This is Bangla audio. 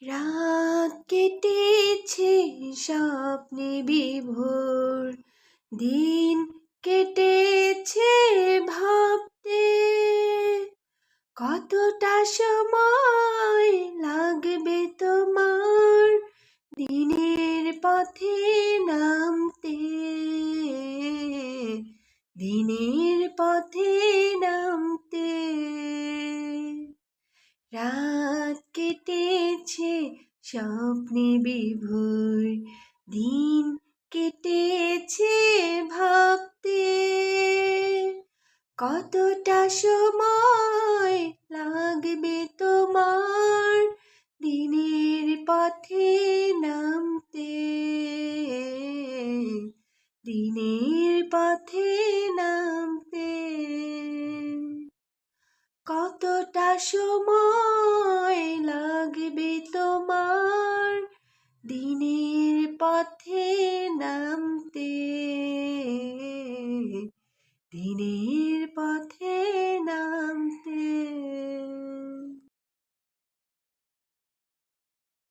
রাত কেটেছে স্বপ্নে বিভোর, দিন কেটেছে ভাবতে কতটা সময় লাগবে তোমার দিনের পথে নামতে, দিনের পথে নামতে। রাত কেটেছে স্বপ্নে বিভোর, দিন কেটেছে ভাবতে কতটা সময় লাগবে তোমার দিনের পথে নামতে, দিনের পথে নামতে। কতটা সময় লাগবে তোমার দিনের পথে নামতে, দিনের পথে